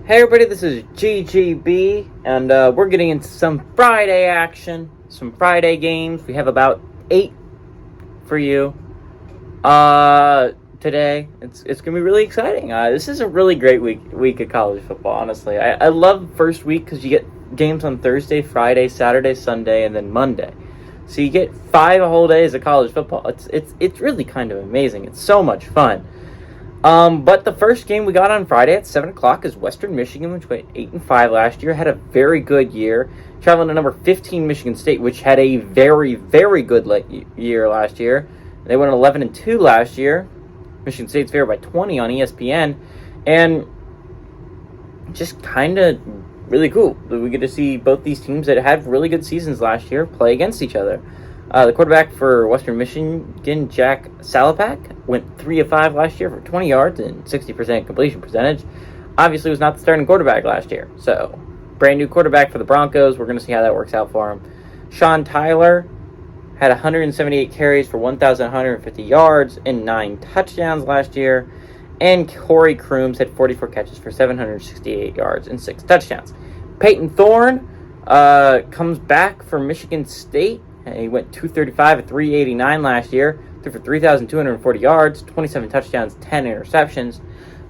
Hey everybody, this is GGB, and we're getting into some Friday action, some Friday games. We have about 8 for you today. It's gonna be really exciting. This is a really great week of college football. Honestly, I love first week because you get games on Thursday, Friday, Saturday, Sunday, and then Monday. So you get 5 whole days of college football. It's really kind of amazing. It's so much fun. But the first game we got on Friday at 7 o'clock is Western Michigan, which went 8-5 last year, had a very good year, traveling to number 15 Michigan State, which had a very, very good year last year. They went 11-2 last year. Michigan State's favored by 20 on ESPN, and just kind of really cool that we get to see both these teams that had really good seasons last year play against each other. The quarterback for Western Michigan, Jack Salapak, went 3 of 5 last year for 20 yards and 60% completion percentage. Obviously was not the starting quarterback last year. So, brand new quarterback for the Broncos. We're going to see how that works out for him. Sean Tyler had 178 carries for 1,150 yards and 9 touchdowns last year. And Corey Crooms had 44 catches for 768 yards and 6 touchdowns. Peyton Thorne comes back for Michigan State. He went 235 at 389 last year, threw for 3,240 yards, 27 touchdowns, 10 interceptions.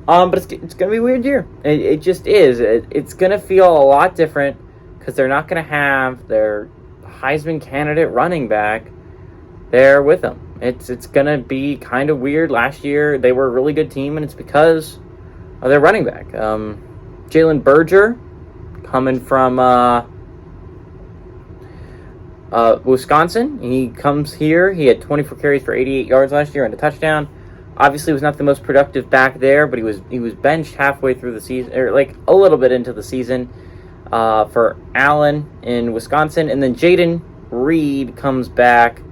But it's going to be a weird year. It just is. It's going to feel a lot different because they're not going to have their Heisman candidate running back there with them. It's going to be kind of weird. Last year, they were a really good team, and it's because of their running back. Jalen Berger, coming from Wisconsin. He comes here. He had 24 carries for 88 yards last year and a touchdown. Obviously, was not the most productive back there, but he was benched halfway through the season, or like a little bit into the season, for Allen in Wisconsin. And then Jaden Reed comes back,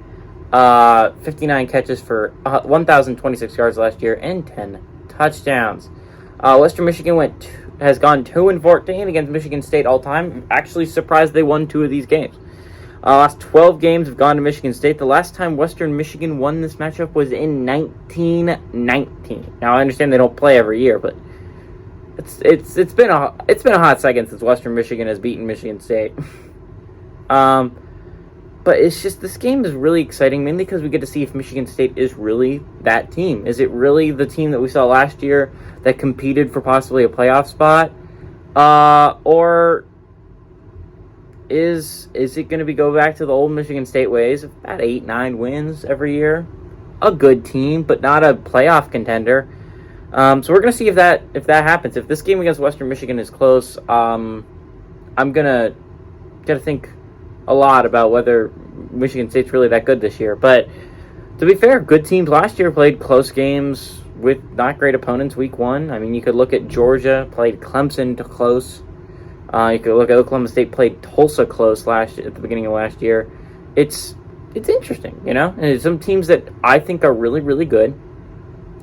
59 catches for 1,026 yards last year and 10 touchdowns. Western Michigan has gone 2-14 against Michigan State all time. Actually surprised they won 2 of these games. Last 12 games have gone to Michigan State. The last time Western Michigan won this matchup was in 1919. Now I understand they don't play every year, but it's been a hot second since Western Michigan has beaten Michigan State. But it's just, this game is really exciting, mainly because we get to see if Michigan State is really that team. Is it really the team that we saw last year that competed for possibly a playoff spot, or Is it going to go back to the old Michigan State ways of about 8-9 wins every year? A good team, but not a playoff contender. So we're going to see if that happens. If this game against Western Michigan is close, I'm going to think a lot about whether Michigan State's really that good this year. But to be fair, good teams last year played close games with not great opponents week 1. I mean, you could look at Georgia, played Clemson to close. You could look at Oklahoma State played Tulsa close at the beginning of last year. It's interesting, you know? And some teams that I think are really, really good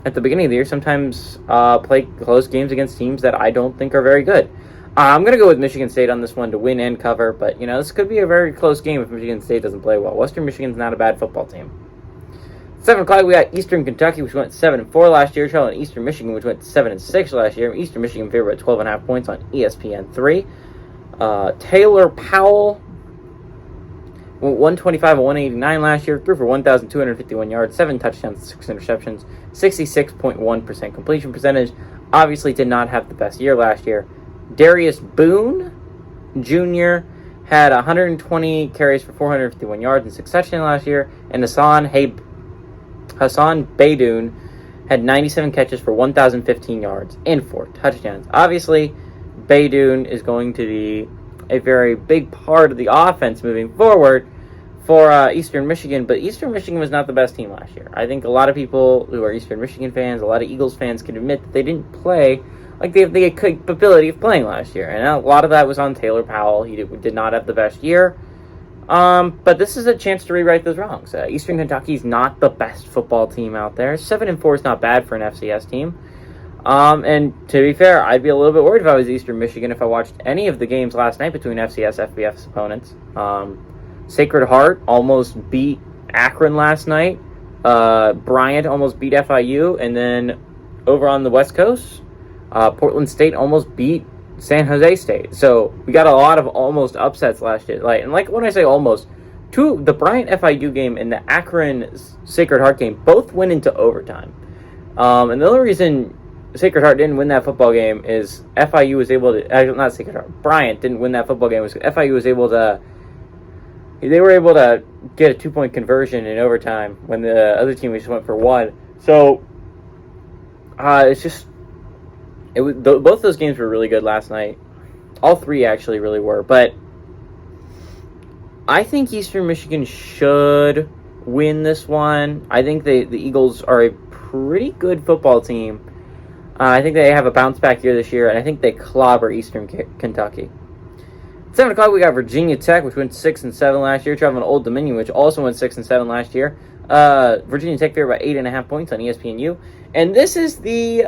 at the beginning of the year sometimes play close games against teams that I don't think are very good. I'm going to go with Michigan State on this one to win and cover, but, you know, this could be a very close game if Michigan State doesn't play well. Western Michigan's not a bad football team. 7 o'clock, we got Eastern Kentucky, which went 7-4 last year, traveling Eastern Michigan, which went 7-6 last year. Eastern Michigan favored by 12.5 points on ESPN 3. Taylor Powell went 125 and 189 last year, threw for 1,251 yards, 7 touchdowns, 6 interceptions, 66.1% completion percentage. Obviously did not have the best year last year. Darius Boone Jr. had 120 carries for 451 yards and 6 touchdowns last year, and Hassan Beydoun had 97 catches for 1,015 yards and 4 touchdowns. Obviously, Beydoun is going to be a very big part of the offense moving forward for Eastern Michigan, but Eastern Michigan was not the best team last year. I think a lot of people who are Eastern Michigan fans, a lot of Eagles fans can admit that they didn't play like they have the capability of playing last year, and a lot of that was on Taylor Powell. He did not have the best year. But this is a chance to rewrite those wrongs. Eastern Kentucky's not the best football team out there. 7-4 is not bad for an FCS team. And to be fair, I'd be a little bit worried if I was Eastern Michigan if I watched any of the games last night between FCS, FBS opponents. Sacred Heart almost beat Akron last night. Bryant almost beat FIU. And then over on the West Coast, Portland State almost beat San Jose State. So we got a lot of almost upsets last year. Like when I say almost, the Bryant FIU game and the Akron Sacred Heart game both went into overtime. And the only reason Sacred Heart didn't win that football game is FIU was able to, not Sacred Heart, Bryant didn't win that football game. Was FIU was able to, they were able to get a 2-point conversion in overtime when the other team just went for one. So both those games were really good last night. All three actually really were. But I think Eastern Michigan should win this one. I think the Eagles are a pretty good football team. I think they have a bounce back year this year, and I think they clobber Eastern Kentucky. At 7 o'clock, we got Virginia Tech, which went 6-7 last year, traveling to Old Dominion, which also went 6-7 last year. Virginia Tech favored by 8.5 points on ESPNU. And this is the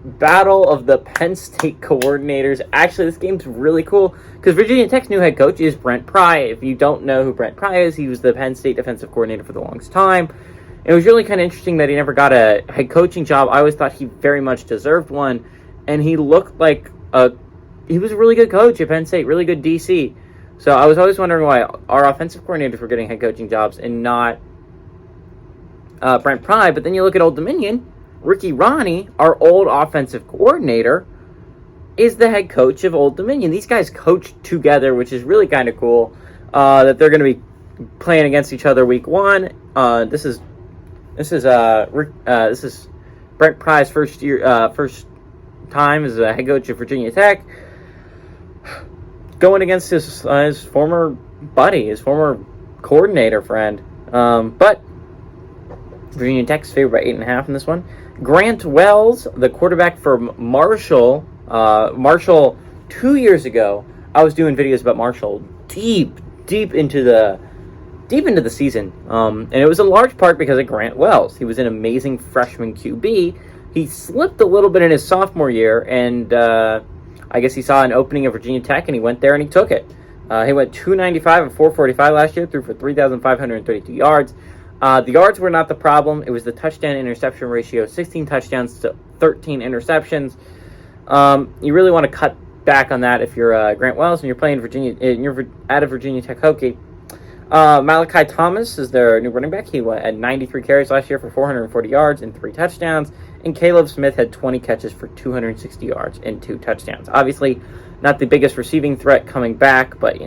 battle of the Penn State coordinators. Actually, this game's really cool because Virginia Tech's new head coach is Brent Pry. If you don't know who Brent Pry is, he was the Penn State defensive coordinator for the longest time. It was really kind of interesting that he never got a head coaching job. I always thought he very much deserved one, and he looked like he was a really good coach at Penn State, really good DC. So I was always wondering why our offensive coordinators were getting head coaching jobs and not Brent Pry. But then you look at Old Dominion, Ricky Ronnie, our old offensive coordinator, is the head coach of Old Dominion. These guys coach together, which is really kind of cool. That they're going to be playing against each other week one. This is Brent Pry's first time as a head coach of Virginia Tech, going against his former buddy, his former coordinator friend. But Virginia Tech's favored by 8.5 in this one. Grant Wells, the quarterback for Marshall. Marshall, 2 years ago, I was doing videos about Marshall deep into the season. And it was in large part because of Grant Wells. He was an amazing freshman QB. He slipped a little bit in his sophomore year, and I guess he saw an opening at Virginia Tech, and he went there and he took it. He went 295 and 445 last year, threw for 3,532 yards. The yards were not the problem. It was the touchdown-interception ratio, 16 touchdowns to 13 interceptions. You really want to cut back on that if you're Grant Wells and you're playing Virginia, and you're at a Virginia Tech Hokie. Malachi Thomas is their new running back. He had 93 carries last year for 440 yards and 3 touchdowns. And Caleb Smith had 20 catches for 260 yards and 2 touchdowns. Obviously, not the biggest receiving threat coming back, but,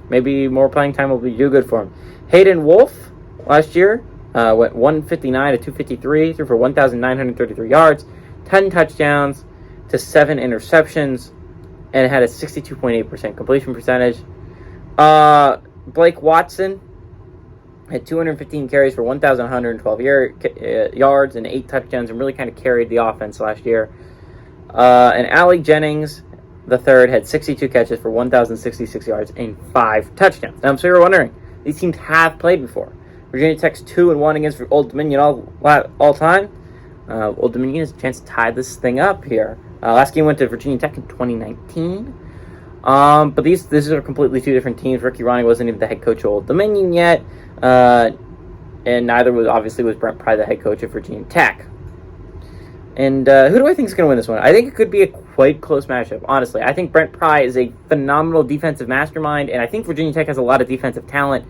maybe more playing time will do good for him. Hayden Wolf last year went 159 to 253, threw for 1,933 yards, 10 touchdowns to 7 interceptions, and had a 62.8% completion percentage. Blake Watson had 215 carries for 1,112 yards and 8 touchdowns, and really kind of carried the offense last year. And Allie Jennings, the third, had 62 catches for 1,066 yards and 5 touchdowns. Now, so you're wondering, these teams have played before. Virginia Tech's 2-1 against Old Dominion all time. Old Dominion has a chance to tie this thing up here. Last game went to Virginia Tech in 2019. But these are completely two different teams. Ricky Ronnie wasn't even the head coach of Old Dominion yet, and neither was Brent Pry, the head coach of Virginia Tech. And who do I think is going to win this one? I think it could be a quite close matchup, honestly. I think Brent Pry is a phenomenal defensive mastermind, and I think Virginia Tech has a lot of defensive talent.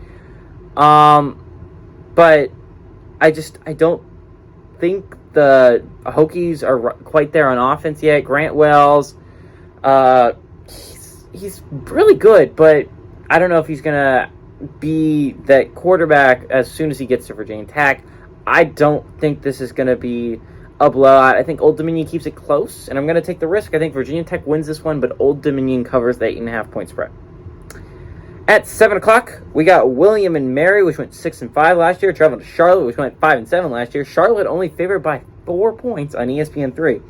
But I don't think the Hokies are quite there on offense yet. Grant Wells, he's really good, but I don't know if he's going to be that quarterback as soon as he gets to Virginia Tech. I don't think this is going to be a blowout. I think Old Dominion keeps it close, and I'm going to take the risk. I think Virginia Tech wins this one, but Old Dominion covers the 8.5 point spread. At 7 o'clock, we got William and Mary, which went 6-5 last year, traveling to Charlotte, which went 5-7 last year. Charlotte only favored by 4 points on ESPN3.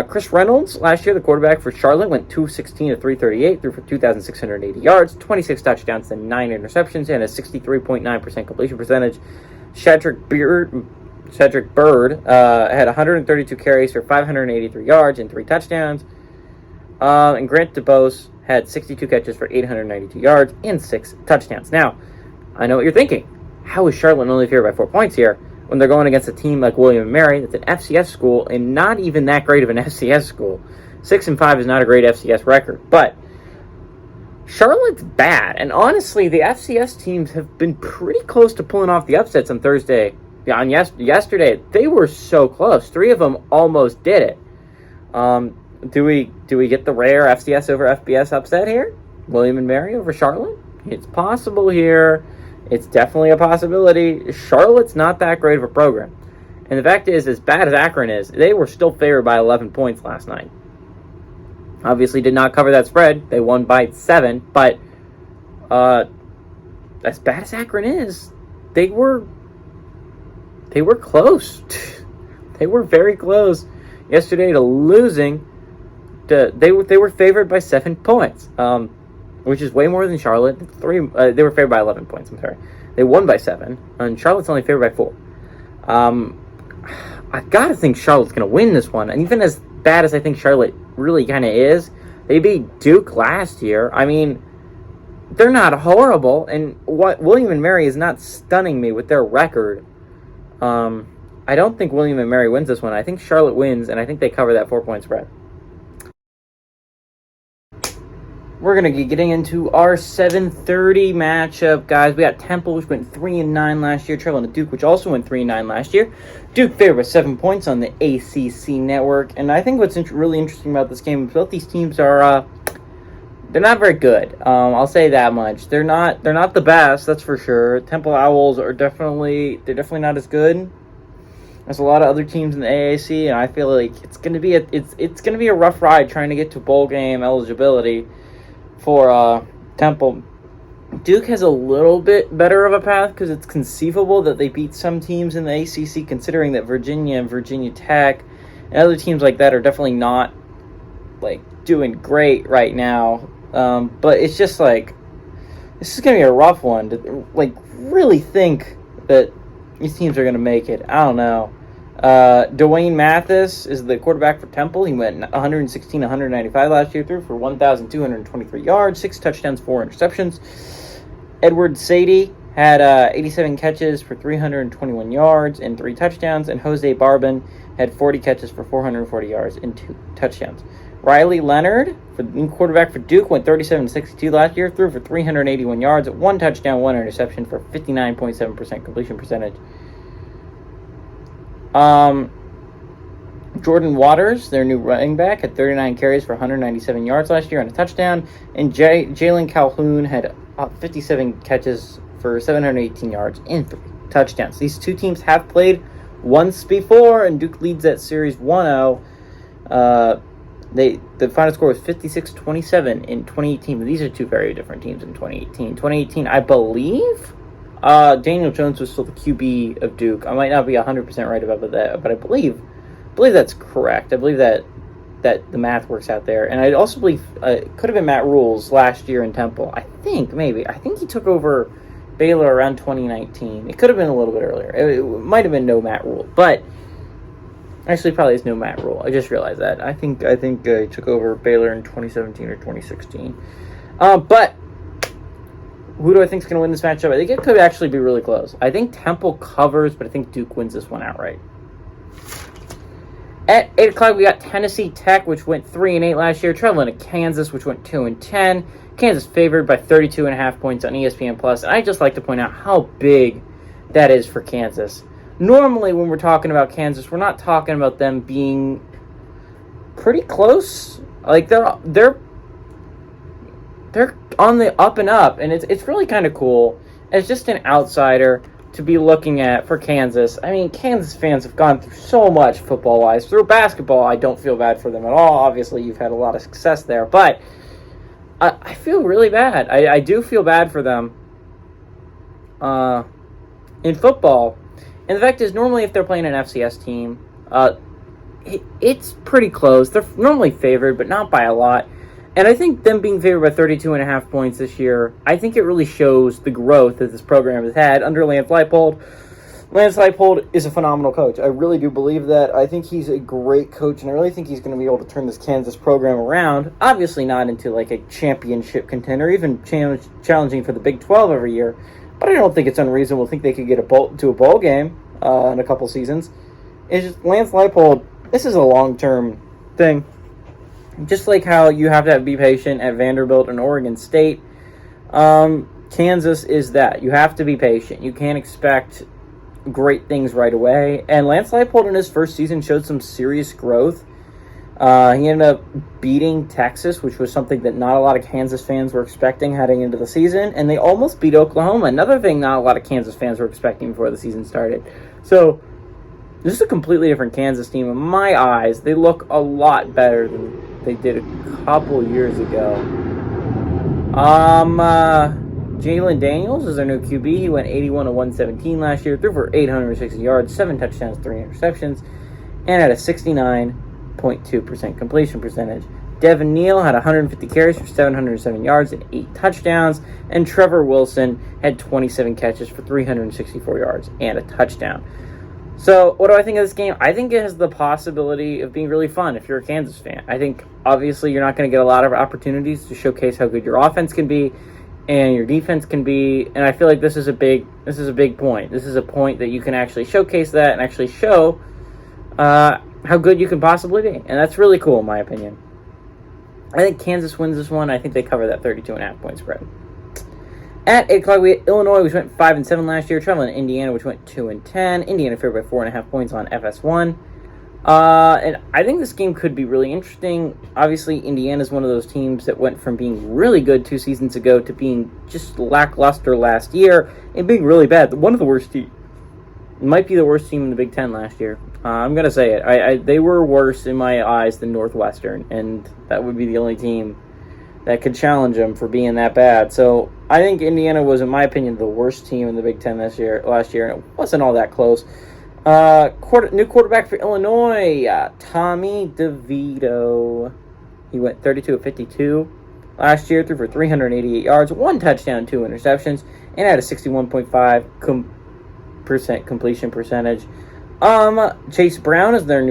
Chris Reynolds, last year, the quarterback for Charlotte, went 216 to 338, threw for 2,680 yards, 26 touchdowns and 9 interceptions, and a 63.9% completion percentage. Cedric Bird had 132 carries for 583 yards and 3 touchdowns. And Grant DeBose had 62 catches for 892 yards and 6 touchdowns. Now, I know what you're thinking. How is Charlotte only favored by 4 points here when they're going against a team like William & Mary that's an FCS school and not even that great of an FCS school? 6-5 is not a great FCS record, but Charlotte's bad. And honestly, the FCS teams have been pretty close to pulling off the upsets on Thursday. Yesterday, they were so close. 3 of them almost did it. Do we get the rare FCS over FBS upset here? William and Mary over Charlotte? It's possible here. It's definitely a possibility. Charlotte's not that great of a program. And the fact is, as bad as Akron is, they were still favored by 11 points last night. Obviously did not cover that spread. They won by 7. But as bad as Akron is, they were close. They were very close yesterday to losing. They were favored by 7 points, which is way more than Charlotte. They were favored by 11 points. I'm sorry. They won by 7, and Charlotte's only favored by 4. I gotta think Charlotte's gonna win this one, and even as bad as I think Charlotte really kind of is, they beat Duke last year. I mean, they're not horrible, and what William and Mary is not stunning me with their record. I don't think William and Mary wins this one. I think Charlotte wins, and I think they cover that 4-point spread. We're going to be getting into our 7:30 matchup, guys. We got Temple, which went 3-9 last year, traveling to Duke, which also went 3-9 last year. Duke favored by 7 points on the ACC network. And I think what's really interesting about this game is both these teams are they're not very good. I'll say that much. They're not the best, that's for sure. Temple Owls are definitely not as good. There's a lot of other teams in the AAC, and I feel like it's gonna be a rough ride trying to get to bowl game eligibility for Temple. Duke has a little bit better of a path because it's conceivable that they beat some teams in the ACC, considering that Virginia and Virginia Tech and other teams like that are definitely not like doing great right now. But it's just like, this is going to be a rough one to like really think that these teams are going to make it. I don't know. Dwayne Mathis is the quarterback for Temple. He went 116-195 last year, threw for 1,223 yards, 6 touchdowns, 4 interceptions. Edward Sadie had 87 catches for 321 yards and 3 touchdowns, and Jose Barbin had 40 catches for 440 yards and 2 touchdowns. Riley Leonard, the new quarterback for Duke, went 37-62 last year, threw for 381 yards, 1 touchdown, 1 interception for 59.7% completion percentage. Jordan Waters, their new running back, had 39 carries for 197 yards last year and a touchdown. And Jalen Calhoun had 57 catches for 718 yards and 3 touchdowns. These two teams have played once before, and Duke leads that series 1-0. The final score was 56-27 in 2018. But these are two very different teams in 2018. 2018, I believe, Daniel Jones was still the QB of Duke. I might not be 100% right about that, but I believe that's correct. I believe that the math works out there. And I also believe it could have been Matt Rule's last year in Temple. I think he took over Baylor around 2019. It could have been a little bit earlier. It might have been no Matt Rule, but actually probably is no Matt Rule. I just realized that. I think he took over Baylor in 2017 or 2016. But who do I think is going to win this matchup? I think it could actually be really close. I think Temple covers, but I think Duke wins this one outright. At 8 o'clock, we got Tennessee Tech, which went 3-8 last year, traveling to Kansas, which went 2-10. Kansas favored by 32.5 points on ESPN+. And I just like to point out how big that is for Kansas. Normally, when we're talking about Kansas, we're not talking about them being pretty close. Like, they're on the up and up, and it's really kind of cool as just an outsider to be looking at for Kansas. I mean, Kansas fans have gone through so much football-wise. Through basketball, I don't feel bad for them at all. Obviously, you've had a lot of success there, but I feel really bad. I do feel bad for them in football. And the fact is, normally if they're playing an FCS team, it's pretty close. They're normally favored, but not by a lot. And I think them being favored by 32.5 points this year, I think it really shows the growth that this program has had under Lance Leipold. Lance Leipold is a phenomenal coach. I really do believe that. I think he's a great coach, and I really think he's going to be able to turn this Kansas program around. Obviously not into like a championship contender, even challenging for the Big 12 every year. But I don't think it's unreasonable to think they could get to a bowl game in a couple seasons. It's just Lance Leipold, this is a long-term thing. Just like how you have to be patient at Vanderbilt and Oregon State, Kansas is that. You have to be patient. You can't expect great things right away. And Lance Leipold in his first season showed some serious growth. He ended up beating Texas, which was something that not a lot of Kansas fans were expecting heading into the season. And they almost beat Oklahoma, another thing not a lot of Kansas fans were expecting before the season started. So this is a completely different Kansas team. In my eyes, they look a lot better than they did a couple years ago. Jalen Daniels is their new QB. He went 81 of 117 last year, threw for 860 yards, 7 touchdowns, 3 interceptions, and had a 69.2% completion percentage. Devin Neal had 150 carries for 707 yards and 8 touchdowns, and Trevor Wilson had 27 catches for 364 yards and a touchdown. So, what do I think of this game? I think it has the possibility of being really fun if you're a Kansas fan. I think, obviously, you're not going to get a lot of opportunities to showcase how good your offense can be and your defense can be, and I feel like this is a big point. This is a point that you can actually showcase that and actually show how good you can possibly be, and that's really cool in my opinion. I think Kansas wins this one. I think they cover that 32.5 point spread. At 8 o'clock, we had Illinois, which went 5-7 last year, traveling to Indiana, which went 2-10. Indiana favored by 4.5 points on FS1. And I think this game could be really interesting. Obviously, Indiana is one of those teams that went from being really good 2 seasons ago to being just lackluster last year and being really bad. One of the worst teams. Might be the worst team in the Big Ten last year. I'm going to say it. They were worse in my eyes than Northwestern, and that would be the only team that could challenge them for being that bad. So I think Indiana was, in my opinion, the worst team in the Big Ten last year, and it wasn't all that close. New quarterback for Illinois, Tommy DeVito. He went 32 of 52 last year, threw for 388 yards, 1 touchdown, 2 interceptions, and had a 61.5% completion percentage. Chase Brown is their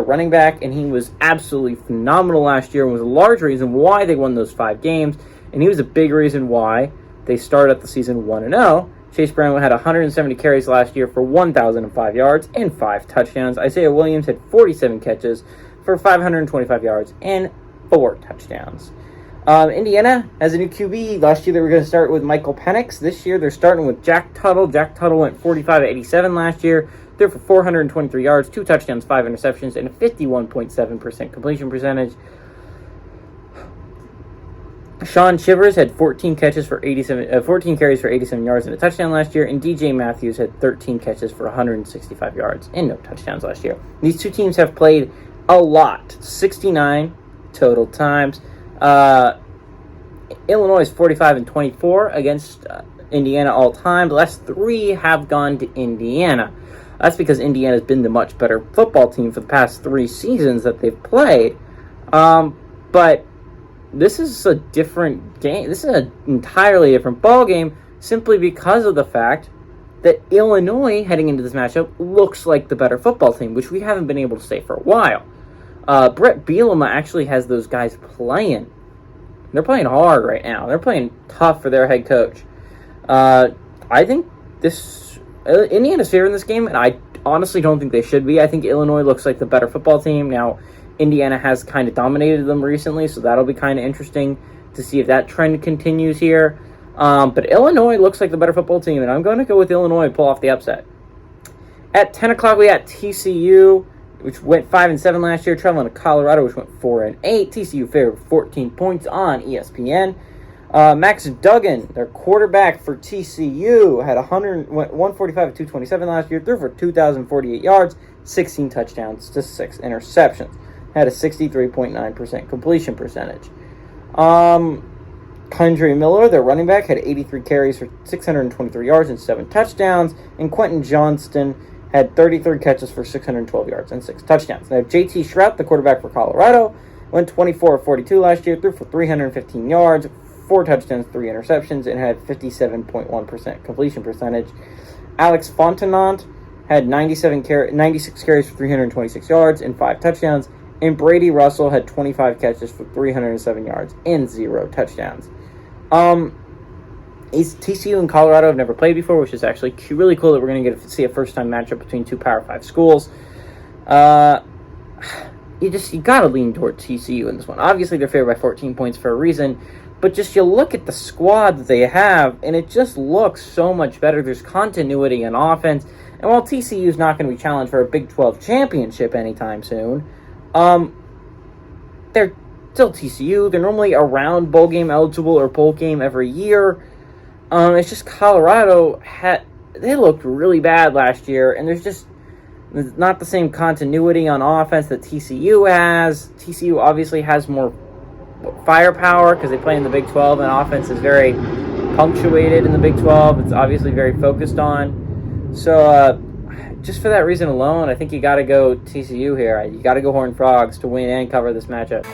running back, and he was absolutely phenomenal last year and was a large reason why they won those 5 games, and he was a big reason why they started the season 1-0. Chase Brown had 170 carries last year for 1,005 yards and 5 touchdowns. Isaiah Williams had 47 catches for 525 yards and 4 touchdowns. Indiana has a new QB. Last year they were going to start with Michael Penix. This year they're starting with Jack Tuttle. Jack Tuttle went 45 of 87 last year. Threw for 423 yards, 2 touchdowns, 5 interceptions, and a 51.7% completion percentage. Sean Shivers had 14 carries for 87 yards and a touchdown last year, and DJ Matthews had 13 catches for 165 yards and no touchdowns last year. These 2 teams have played a lot, 69 total times. Illinois is 45-24 against Indiana all time. The last 3 have gone to Indiana. That's because Indiana has been the much better football team for the past 3 seasons that they've played. But this is a different game. This is an entirely different ball game simply because of the fact that Illinois, heading into this matchup, looks like the better football team, which we haven't been able to say for a while. Brett Bielema actually has those guys playing. They're playing hard right now. They're playing tough for their head coach. I think Indiana's favoring this game, and I honestly don't think they should be. I think Illinois looks like the better football team. Now, Indiana has kind of dominated them recently, so that'll be kind of interesting to see if that trend continues here. But Illinois looks like the better football team, and I'm going to go with Illinois and pull off the upset. At 10 o'clock, we got TCU, which went 5-7 last year, traveling to Colorado, which went 4-8. TCU favored 14 points on ESPN. Max Duggan, their quarterback for TCU, went 145 of 227 last year, threw for 2,048 yards, 16 touchdowns to 6 interceptions. Had a 63.9% completion percentage. Kendry Miller, their running back, had 83 carries for 623 yards and 7 touchdowns. And Quentin Johnston had 33 catches for 612 yards and 6 touchdowns. Now, JT Shrout, the quarterback for Colorado, went 24 of 42 last year, threw for 315 yards, 4 touchdowns, 3 interceptions, and had 57.1% completion percentage. Alex Fontenot had 96 carries for 326 yards and 5 touchdowns. And Brady Russell had 25 catches for 307 yards and 0 touchdowns. TCU and Colorado have never played before, which is actually really cool that we're going to get to see a first-time matchup between 2 Power 5 schools. you got to lean toward TCU in this one. Obviously, they're favored by 14 points for a reason, but just you look at the squad that they have, and it just looks so much better. There's continuity in offense, and while TCU is not going to be challenged for a Big 12 championship anytime soon, they're still TCU. They're normally around bowl game eligible or bowl game every year. It's just Colorado they looked really bad last year, and there's not the same continuity on offense that TCU has. TCU obviously has more firepower because they play in the Big 12, and offense is very punctuated in the Big 12. It's obviously very focused on. So just for that reason alone, I think you got to go TCU here. You got to go Horned Frogs to win and cover this matchup.